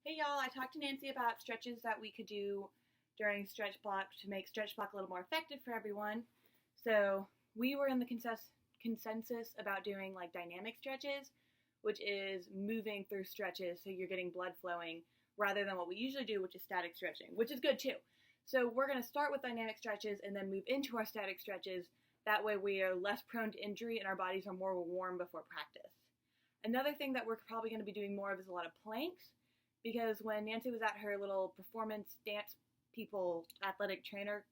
Hey y'all, I talked to Nancy about stretches that we could do during stretch block to make stretch block a little more effective for everyone. So we were in the consensus about doing like dynamic stretches, which is moving through stretches so you're getting blood flowing rather than what we usually do, which is static stretching, which is good too. So we're going to start with dynamic stretches and then move into our static stretches. That way we are less prone to injury and our bodies are more warm before practice. Another thing that we're probably going to be doing more of is a lot of planks, because when Nancy was at her little performance dance people athletic trainer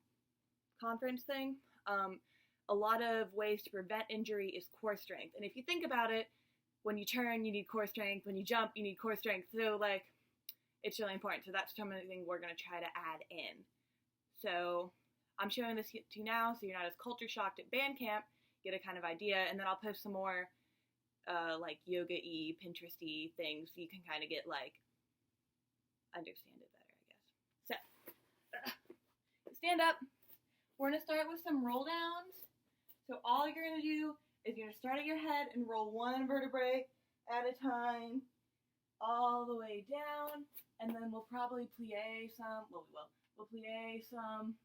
conference thing, a lot of ways to prevent injury is core strength. And if you think about it, when you turn, you need core strength. When you jump, you need core strength. So it's really important. So that's something we're going to try to add in. So I'm showing this to you now, so you're not as culture shocked at band camp. Get a kind of idea, and then I'll post some more yoga-y, Pinterest-y things so you can kind of get understand it better, I guess. So, stand up. We're going to start with some roll downs. So all you're going to do is you're going to start at your head and roll one vertebrae at a time all the way down, and then we'll probably plie some, we'll plie some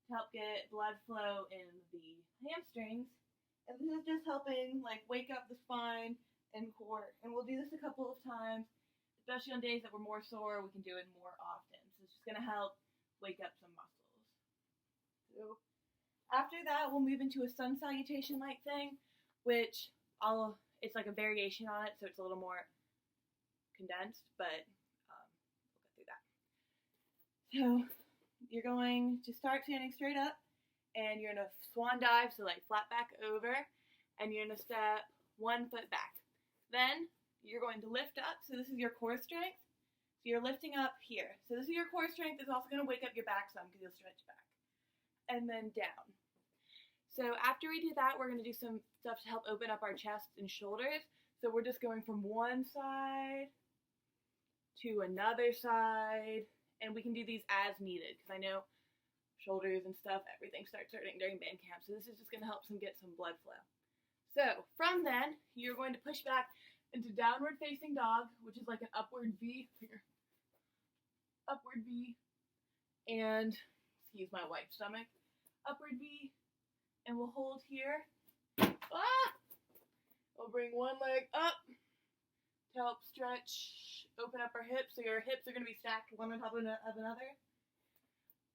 to help get blood flow in the hamstrings. And this is just helping wake up the spine and core. And we'll do this a couple of times, especially on days that we're more sore. We can do it more often. So it's just going to help wake up some muscles. So after that, we'll move into a sun salutation like thing, which it's like a variation on it, so it's a little more condensed, but we'll go through that. So you're going to start standing straight up, and you're going to swan dive, so flat back over, and you're going to step 1 foot back. Then you're going to lift up, so this is your core strength. So you're lifting up here. So this is your core strength. It's also going to wake up your back some because you'll stretch back. And then down. So after we do that, we're going to do some stuff to help open up our chest and shoulders. So we're just going from one side to another side, and we can do these as needed because I know shoulders and stuff, everything starts hurting during band camp. So this is just going to help get some blood flow. So from then, you're going to push back into downward facing dog, which is like an upward V. Here. Upward V. And, excuse my white stomach. Upward V. And we'll hold here. We'll bring one leg up to help stretch, open up our hips. So your hips are going to be stacked one on top of another.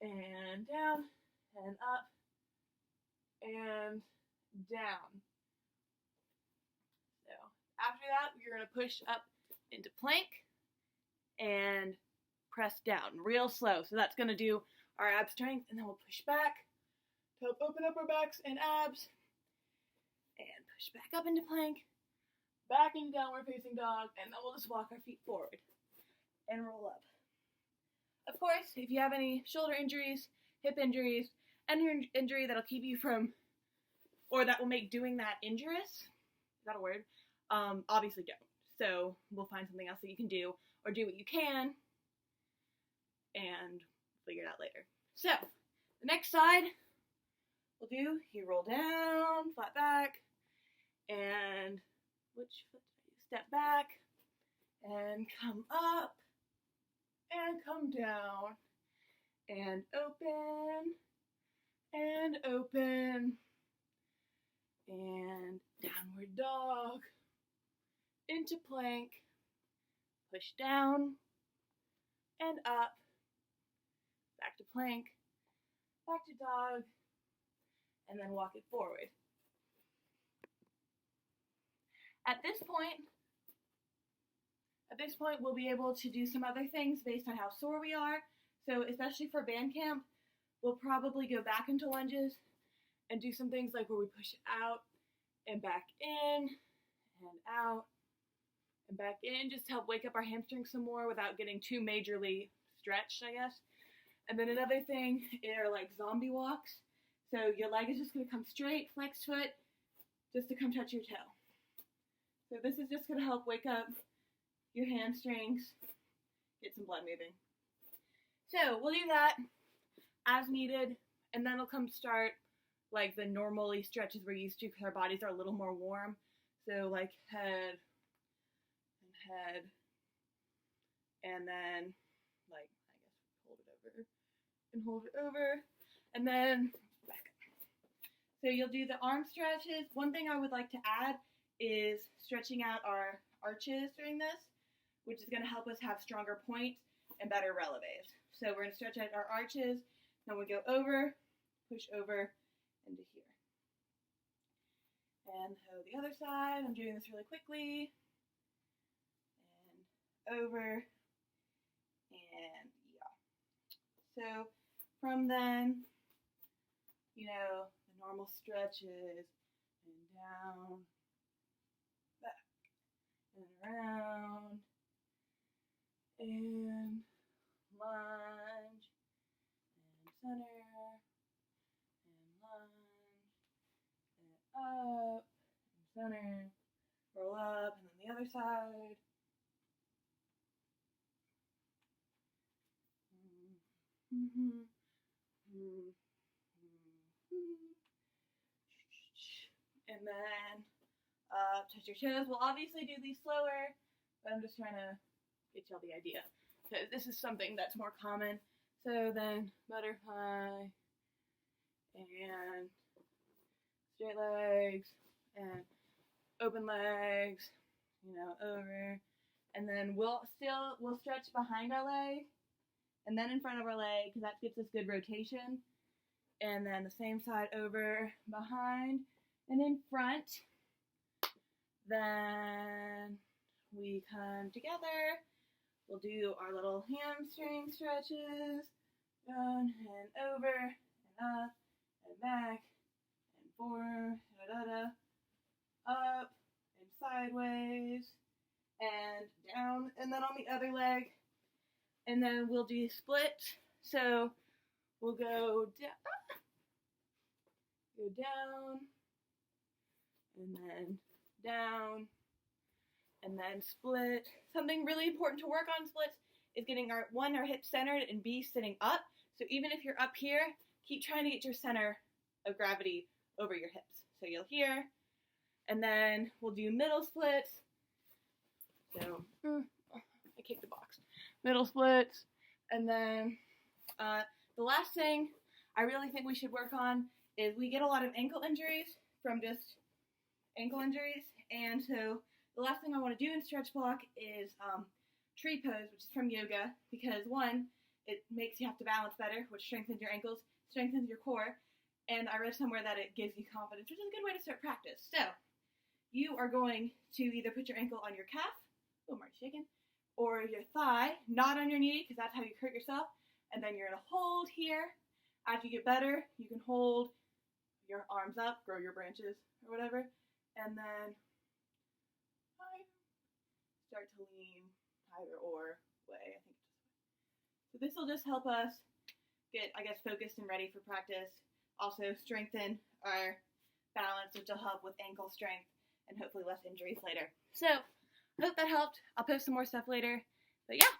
And down, and up, and down. So after that, you're going to push up into plank and press down real slow. So that's going to do our ab strength, and then we'll push back to help open up our backs and abs, and push back up into plank, back into downward facing dog, and then we'll just walk our feet forward and roll up. Of course, if you have any shoulder injuries, hip injuries, any injury that'll keep you from, or that will make doing that injurious, is that a word? Obviously don't. So we'll find something else that you can do, or do what you can, and figure it out later. So, the next side we'll do, you roll down, flat back, and which foot did I use? Step back, and come up, and come down, and open, and open, and downward dog, into plank, push down, and up, back to plank, back to dog, and then walk it forward. At this point, we'll be able to do some other things based on how sore we are. So especially for band camp, we'll probably go back into lunges and do some things like where we push out and back in and out and back in, just to help wake up our hamstrings some more without getting too majorly stretched, I guess. And then another thing are zombie walks. So your leg is just going to come straight, flex foot, just to come touch your toe. So this is just going to help wake up your hamstrings, get some blood moving. So we'll do that as needed, and then it'll come start the normally stretches we're used to because our bodies are a little more warm. So head and head and then, like, I guess hold it over and hold it over, and then back up. So you'll do the arm stretches. One thing I would like to add is stretching out our arches during this, which is going to help us have stronger points and better releves. So we're going to stretch out our arches, then we go over, push over into here. And so the other side, I'm doing this really quickly, and over, and yeah. So from then, you know, the normal stretches, and down, back, and around, and lunge, and center, and lunge, and up, and center, roll up, and then the other side. And then touch your toes. We'll obviously do these slower, but I'm just trying to get y'all the idea, because this is something that's more common. So then butterfly, and straight legs, and open legs, you know, over, and then we'll stretch behind our leg, and then in front of our leg, because that gets us good rotation, and then the same side over, behind, and in front. Then we come together. We'll do our little hamstring stretches, down and over, and up, and back, and forward, up, and sideways, and down, and then on the other leg. And then we'll do split. So we'll go down, and then down, and then split. Something really important to work on splits is getting our hips centered, and B, sitting up. So even if you're up here, keep trying to get your center of gravity over your hips. So you'll hear, and then we'll do middle splits. So I kicked the box. Middle splits, and then the last thing I really think we should work on is we get a lot of ankle injuries from just ankle injuries, and so the last thing I want to do in stretch block is tree pose, which is from yoga, because one, it makes you have to balance better, which strengthens your ankles, strengthens your core, and I read somewhere that it gives you confidence, which is a good way to start practice. So you are going to either put your ankle on your calf, oh, I'm already shaking, or your thigh, not on your knee, because that's how you hurt yourself, and then you're going to hold here. As you get better, you can hold your arms up, grow your branches, or whatever, and then start to lean either or way, I think. So this will just help us get, I guess, focused and ready for practice. Also strengthen our balance, which will help with ankle strength and hopefully less injuries later. So I hope that helped. I'll post some more stuff later. But yeah,